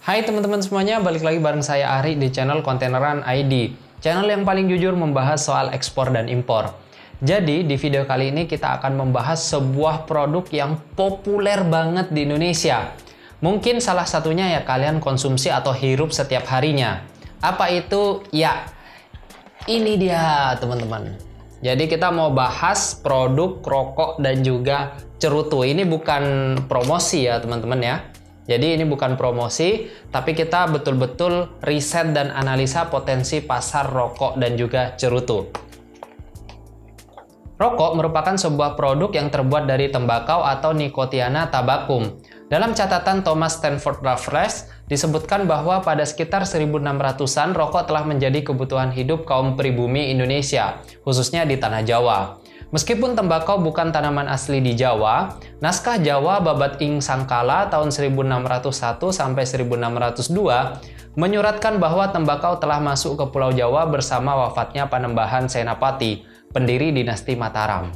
Hai teman-teman semuanya, balik lagi bareng saya Ari di channel Kontaineran ID. Channel yang paling jujur membahas soal ekspor dan impor. Jadi di video kali ini kita akan membahas sebuah produk yang populer banget di Indonesia. Mungkin salah satunya ya kalian konsumsi atau hirup setiap harinya. Apa itu? Ya, ini dia teman-teman. Jadi kita mau bahas produk rokok dan juga cerutu. Ini bukan promosi ya teman-teman ya. Jadi ini bukan promosi, tapi kita betul-betul riset dan analisa potensi pasar rokok dan juga cerutu. Rokok merupakan sebuah produk yang terbuat dari tembakau atau Nicotiana tabacum. Dalam catatan Thomas Stanford Raffles, disebutkan bahwa pada sekitar 1600-an rokok telah menjadi kebutuhan hidup kaum pribumi Indonesia, khususnya di Tanah Jawa. Meskipun tembakau bukan tanaman asli di Jawa, naskah Jawa Babat Ing Sangkala tahun 1601 sampai 1602 menyuratkan bahwa tembakau telah masuk ke Pulau Jawa bersama wafatnya Panembahan Senapati, pendiri dinasti Mataram.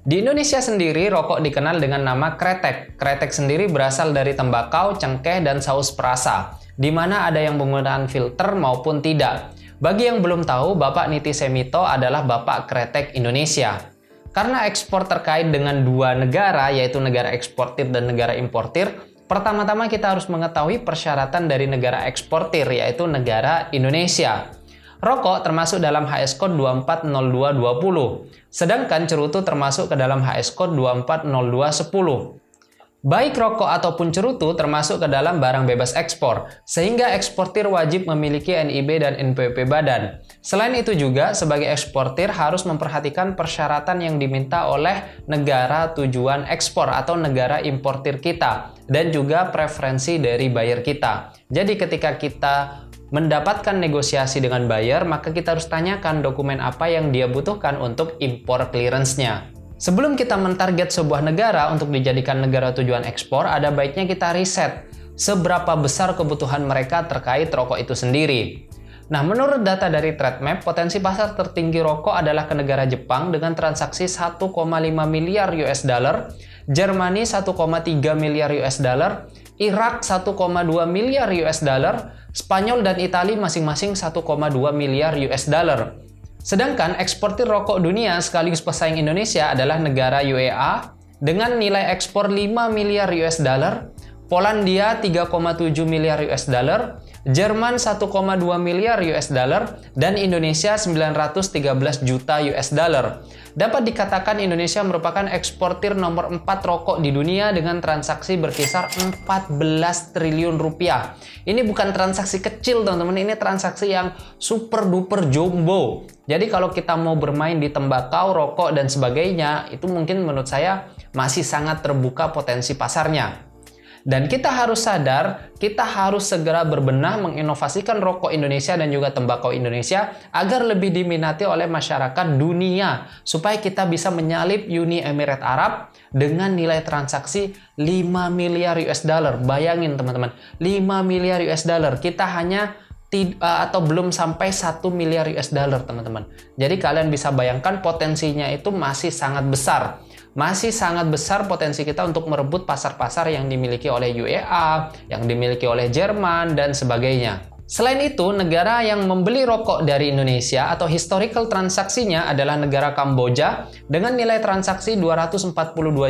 Di Indonesia sendiri, rokok dikenal dengan nama kretek. Kretek sendiri berasal dari tembakau, cengkeh, dan saus perasa, di mana ada yang menggunakan filter maupun tidak. Bagi yang belum tahu, Bapak Niti Semito adalah Bapak Kretek Indonesia. Karena ekspor terkait dengan dua negara, yaitu negara eksportir dan negara importir, pertama-tama kita harus mengetahui persyaratan dari negara eksportir, yaitu negara Indonesia. Rokok termasuk dalam HS Code 240220, sedangkan cerutu termasuk ke dalam HS Code 240210. Baik rokok ataupun cerutu termasuk ke dalam barang bebas ekspor, sehingga eksportir wajib memiliki NIB dan NPWP badan. Selain itu juga, sebagai eksportir harus memperhatikan persyaratan yang diminta oleh negara tujuan ekspor atau negara importir kita, dan juga preferensi dari buyer kita. Jadi ketika kita mendapatkan negosiasi dengan buyer, maka kita harus tanyakan dokumen apa yang dia butuhkan untuk impor clearance-nya. Sebelum kita mentarget sebuah negara untuk dijadikan negara tujuan ekspor, ada baiknya kita riset seberapa besar kebutuhan mereka terkait rokok itu sendiri. Nah, menurut data dari TradeMap, potensi pasar tertinggi rokok adalah ke negara Jepang dengan transaksi 1,5 miliar US dollar, Jermani 1,3 miliar US dollar, Irak 1,2 miliar US dollar, Spanyol dan Italia masing-masing 1,2 miliar US dollar. Sedangkan eksportir rokok dunia sekaligus pesaing Indonesia adalah negara UEA dengan nilai ekspor 5 miliar US dollar, Polandia 3,7 miliar US dollar, Jerman 1,2 miliar US dollar, dan Indonesia 913 juta US dollar. Dapat dikatakan Indonesia merupakan eksportir nomor 4 rokok di dunia dengan transaksi berkisar 14 triliun rupiah. Ini bukan transaksi kecil teman-teman, ini transaksi yang super duper jumbo. Jadi kalau kita mau bermain di tembakau, rokok, dan sebagainya, itu mungkin menurut saya masih sangat terbuka potensi pasarnya. Dan kita harus sadar, kita harus segera berbenah menginovasikan rokok Indonesia dan juga tembakau Indonesia agar lebih diminati oleh masyarakat dunia, supaya kita bisa menyalip Uni Emirat Arab dengan nilai transaksi 5 miliar US dollar. Bayangin teman-teman, 5 miliar US dollar. Kita hanya atau belum sampai 1 miliar US dollar teman-teman. Jadi kalian bisa bayangkan potensinya itu masih sangat besar. Masih sangat besar potensi kita untuk merebut pasar-pasar yang dimiliki oleh UEA, yang dimiliki oleh Jerman, dan sebagainya. Selain itu, negara yang membeli rokok dari Indonesia atau historical transaksinya adalah negara Kamboja dengan nilai transaksi 242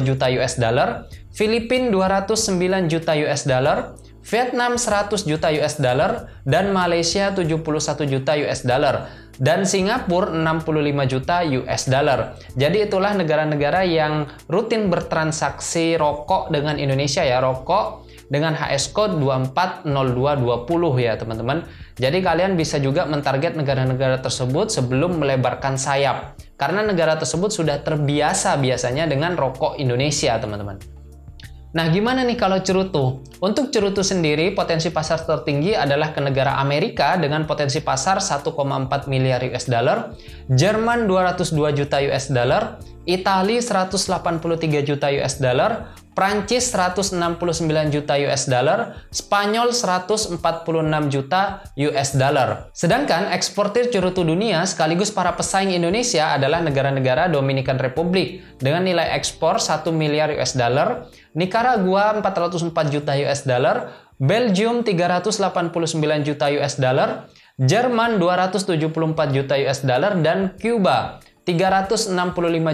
juta US dollar, Filipina 209 juta US dollar, Vietnam 100 juta US dollar, dan Malaysia 71 juta US dollar, dan Singapura 65 juta US dollar. Jadi itulah negara-negara yang rutin bertransaksi rokok dengan Indonesia ya, rokok dengan HS Code 240220 ya teman-teman. Jadi kalian bisa juga mentarget negara-negara tersebut sebelum melebarkan sayap, karena negara tersebut sudah terbiasa biasanya dengan rokok Indonesia teman-teman. Nah, gimana nih kalau cerutu? Untuk cerutu sendiri, potensi pasar tertinggi adalah ke negara Amerika dengan potensi pasar 1,4 miliar US dollar, Jerman 202 juta US dollar, Italia 183 juta US dollar, Prancis 169 juta US dollar, Spanyol 146 juta US dollar. Sedangkan eksportir cerutu dunia sekaligus para pesaing Indonesia adalah negara-negara Dominican Republic dengan nilai ekspor 1 miliar US dollar, Nicaragua 404 juta US dollar, Belgium 389 juta US dollar, Jerman 274 juta US dollar, dan Cuba 365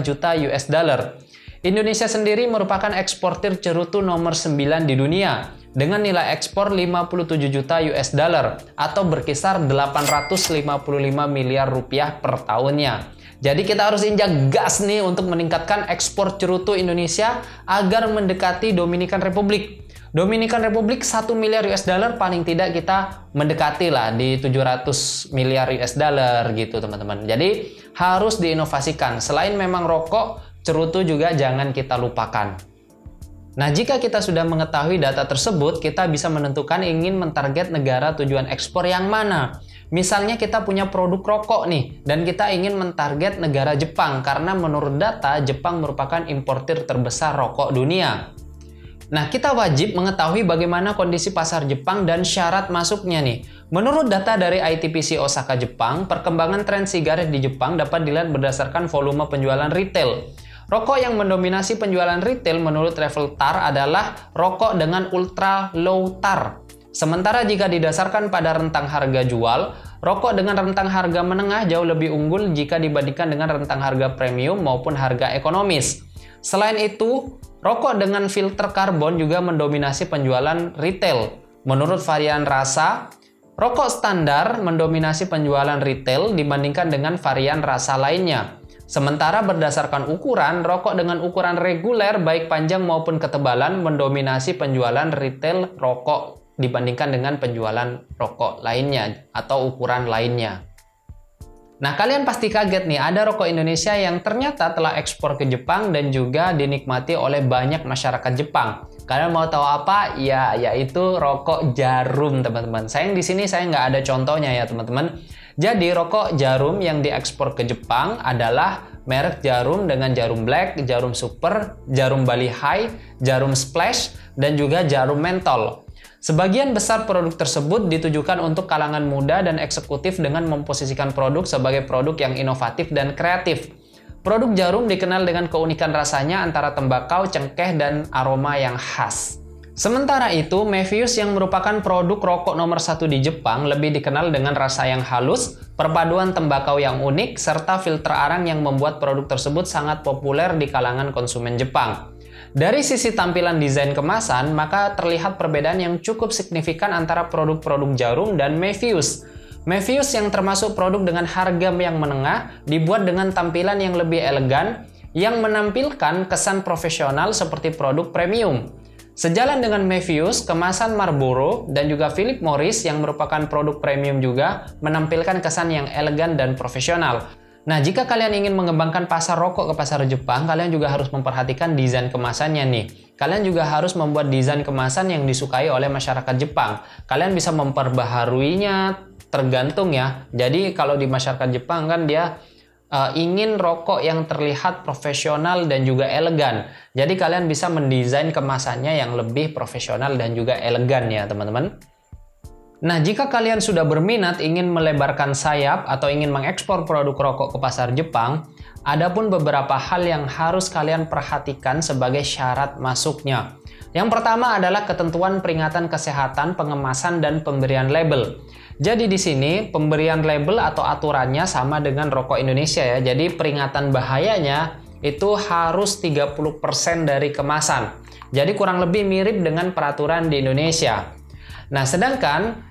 juta US dollar. Indonesia sendiri merupakan eksportir cerutu nomor 9 di dunia dengan nilai ekspor 57 juta US dollar atau berkisar 855 miliar rupiah per tahunnya. Jadi kita harus injak gas nih untuk meningkatkan ekspor cerutu Indonesia agar mendekati Dominican Republic. Dominican Republic 1 miliar US dollar paling tidak kita mendekati lah di 700 miliar US dollar gitu teman-teman. Jadi harus diinovasikan. Selain memang rokok, cerutu juga jangan kita lupakan. Nah, jika kita sudah mengetahui data tersebut, kita bisa menentukan ingin mentarget negara tujuan ekspor yang mana. Misalnya kita punya produk rokok nih, dan kita ingin mentarget negara Jepang, karena menurut data, Jepang merupakan importir terbesar rokok dunia. Nah, kita wajib mengetahui bagaimana kondisi pasar Jepang dan syarat masuknya nih. Menurut data dari ITPC Osaka Jepang, perkembangan tren sigaret di Jepang dapat dilihat berdasarkan volume penjualan retail. Rokok yang mendominasi penjualan retail menurut Travel Tar adalah rokok dengan ultra low tar. Sementara jika didasarkan pada rentang harga jual, rokok dengan rentang harga menengah jauh lebih unggul jika dibandingkan dengan rentang harga premium maupun harga ekonomis. Selain itu, rokok dengan filter karbon juga mendominasi penjualan retail. Menurut varian rasa, rokok standar mendominasi penjualan retail dibandingkan dengan varian rasa lainnya. Sementara berdasarkan ukuran, rokok dengan ukuran reguler baik panjang maupun ketebalan mendominasi penjualan retail rokok dibandingkan dengan penjualan rokok lainnya atau ukuran lainnya. Nah, kalian pasti kaget nih, ada rokok Indonesia yang ternyata telah ekspor ke Jepang dan juga dinikmati oleh banyak masyarakat Jepang. Kalian mau tahu apa? Ya, yaitu rokok jarum, teman-teman. Sayang di sini saya nggak ada contohnya ya, teman-teman. Jadi, rokok jarum yang diekspor ke Jepang adalah merek jarum dengan jarum black, jarum super, jarum Bali High, jarum splash, dan juga jarum mentol. Sebagian besar produk tersebut ditujukan untuk kalangan muda dan eksekutif dengan memposisikan produk sebagai produk yang inovatif dan kreatif. Produk jarum dikenal dengan keunikan rasanya antara tembakau, cengkeh, dan aroma yang khas. Sementara itu, Mevius yang merupakan produk rokok nomor 1 di Jepang lebih dikenal dengan rasa yang halus, perpaduan tembakau yang unik, serta filter arang yang membuat produk tersebut sangat populer di kalangan konsumen Jepang. Dari sisi tampilan desain kemasan, maka terlihat perbedaan yang cukup signifikan antara produk-produk jarum dan Mevius. Mevius yang termasuk produk dengan harga yang menengah, dibuat dengan tampilan yang lebih elegan, yang menampilkan kesan profesional seperti produk premium. Sejalan dengan Mevius, kemasan Marlboro dan juga Philip Morris yang merupakan produk premium juga menampilkan kesan yang elegan dan profesional. Nah, jika kalian ingin mengembangkan pasar rokok ke pasar Jepang, kalian juga harus memperhatikan desain kemasannya nih. Kalian juga harus membuat desain kemasan yang disukai oleh masyarakat Jepang. Kalian bisa memperbaharuinya tergantung ya. Jadi kalau di masyarakat Jepang kan dia ingin rokok yang terlihat profesional dan juga elegan. Jadi kalian bisa mendesain kemasannya yang lebih profesional dan juga elegan ya teman-teman. Nah, jika kalian sudah berminat ingin melebarkan sayap atau ingin mengekspor produk rokok ke pasar Jepang, ada pun beberapa hal yang harus kalian perhatikan sebagai syarat masuknya. Yang pertama adalah ketentuan peringatan kesehatan, pengemasan, dan pemberian label. Jadi di sini pemberian label atau aturannya sama dengan rokok Indonesia ya. Jadi peringatan bahayanya itu harus 30% dari kemasan. Jadi kurang lebih mirip dengan peraturan di Indonesia. Nah, sedangkan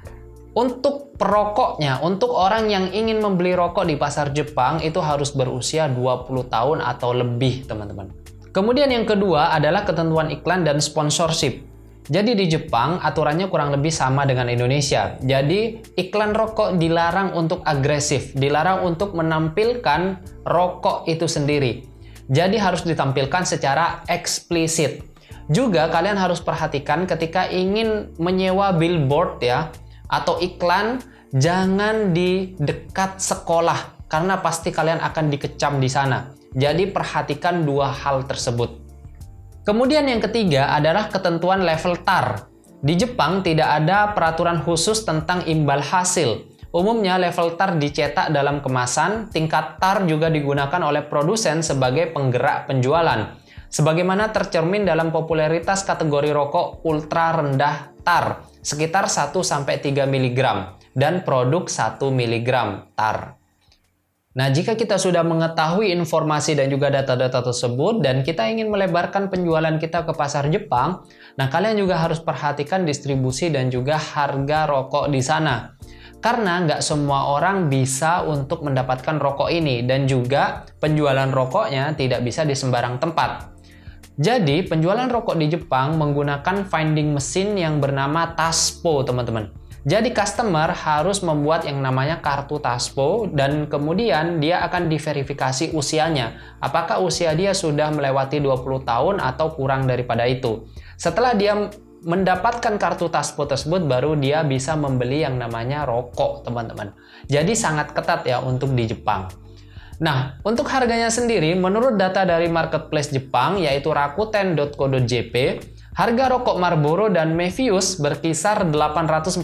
untuk perokoknya, untuk orang yang ingin membeli rokok di pasar Jepang itu harus berusia 20 tahun atau lebih, teman-teman. Kemudian yang kedua adalah ketentuan iklan dan sponsorship. Jadi di Jepang aturannya kurang lebih sama dengan Indonesia. Jadi iklan rokok dilarang untuk agresif, dilarang untuk menampilkan rokok itu sendiri. Jadi harus ditampilkan secara eksplisit. Juga kalian harus perhatikan ketika ingin menyewa billboard ya, atau iklan, jangan di dekat sekolah karena pasti kalian akan dikecam di sana. Jadi perhatikan dua hal tersebut. Kemudian yang ketiga adalah ketentuan level tar. Di Jepang tidak ada peraturan khusus tentang imbal hasil. Umumnya level tar dicetak dalam kemasan, tingkat tar juga digunakan oleh produsen sebagai penggerak penjualan. Sebagaimana tercermin dalam popularitas kategori rokok ultra rendah tar. sekitar 1-3 mg dan produk 1 mg tar. Nah, jika kita sudah mengetahui informasi dan juga data-data tersebut dan kita ingin melebarkan penjualan kita ke pasar Jepang, nah kalian juga harus perhatikan distribusi dan juga harga rokok di sana. Karena nggak semua orang bisa untuk mendapatkan rokok ini dan juga penjualan rokoknya tidak bisa di sembarang tempat. Jadi, penjualan rokok di Jepang menggunakan vending machine yang bernama Taspo, teman-teman. Jadi customer harus membuat yang namanya kartu Taspo dan kemudian dia akan diverifikasi usianya. Apakah usia dia sudah melewati 20 tahun atau kurang daripada itu. Setelah dia mendapatkan kartu Taspo tersebut baru dia bisa membeli yang namanya rokok, teman-teman. Jadi sangat ketat ya untuk di Jepang. Nah, untuk harganya sendiri menurut data dari marketplace Jepang yaitu rakuten.co.jp, harga rokok Marlboro dan Mevius berkisar 814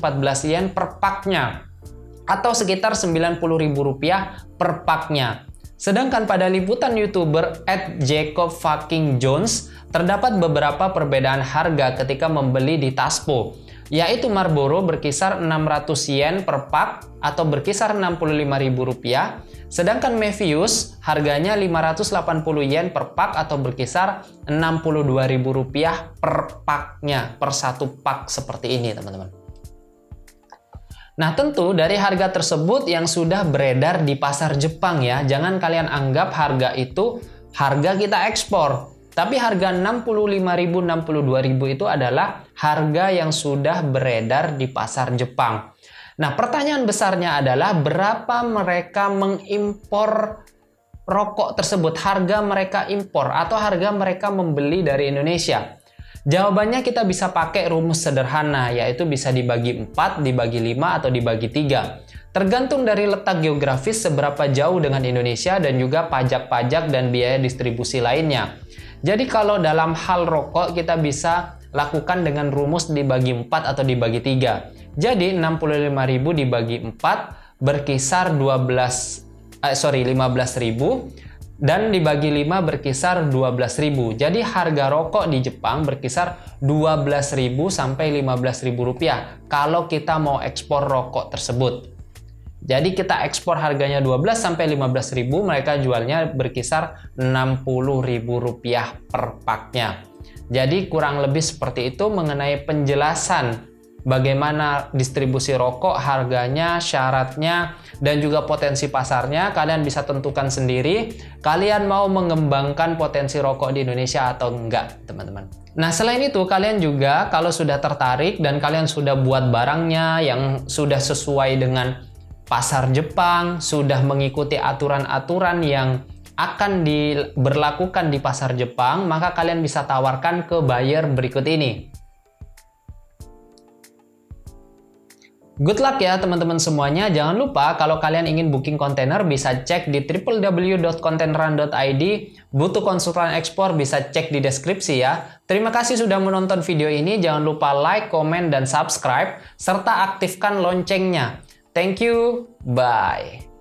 yen per paknya atau sekitar Rp90.000 per paknya. Sedangkan pada liputan YouTuber @JacobFuckingJones terdapat beberapa perbedaan harga ketika membeli di Taspo, yaitu Marlboro berkisar 600 yen per pak atau berkisar Rp65.000, sedangkan Mevius harganya 580 yen per pak atau berkisar Rp62.000 per paknya, per satu pak seperti ini, teman-teman. Nah, tentu dari harga tersebut yang sudah beredar di pasar Jepang ya, jangan kalian anggap harga itu harga kita ekspor. Tapi harga Rp65.000, Rp62.000 itu adalah harga yang sudah beredar di pasar Jepang. Nah, pertanyaan besarnya adalah berapa mereka mengimpor rokok tersebut, harga mereka impor atau harga mereka membeli dari Indonesia. Jawabannya kita bisa pakai rumus sederhana, yaitu bisa dibagi 4, dibagi 5, atau dibagi 3. Tergantung dari letak geografis seberapa jauh dengan Indonesia dan juga pajak-pajak dan biaya distribusi lainnya. Jadi kalau dalam hal rokok kita bisa lakukan dengan rumus dibagi 4 atau dibagi 3. Jadi 65.000 dibagi 4 berkisar 15.000 dan dibagi 5 berkisar 12.000. Jadi harga rokok di Jepang berkisar 12.000 sampai 15.000 rupiah kalau kita mau ekspor rokok tersebut. Jadi kita ekspor harganya 12 sampai 15.000, mereka jualnya berkisar Rp60.000 per paknya. Jadi kurang lebih seperti itu mengenai penjelasan bagaimana distribusi rokok, harganya, syaratnya, dan juga potensi pasarnya. Kalian bisa tentukan sendiri, kalian mau mengembangkan potensi rokok di Indonesia atau enggak, teman-teman. Nah, selain itu, kalian juga kalau sudah tertarik dan kalian sudah buat barangnya yang sudah sesuai dengan pasar Jepang, sudah mengikuti aturan-aturan yang akan diberlakukan di pasar Jepang, maka kalian bisa tawarkan ke buyer berikut ini. Good luck ya teman-teman semuanya. Jangan lupa kalau kalian ingin booking kontainer bisa cek di www.containeran.id. Butuh konsultan ekspor bisa cek di deskripsi ya. Terima kasih sudah menonton video ini. Jangan lupa like, komen, dan subscribe serta aktifkan loncengnya. Thank you. Bye.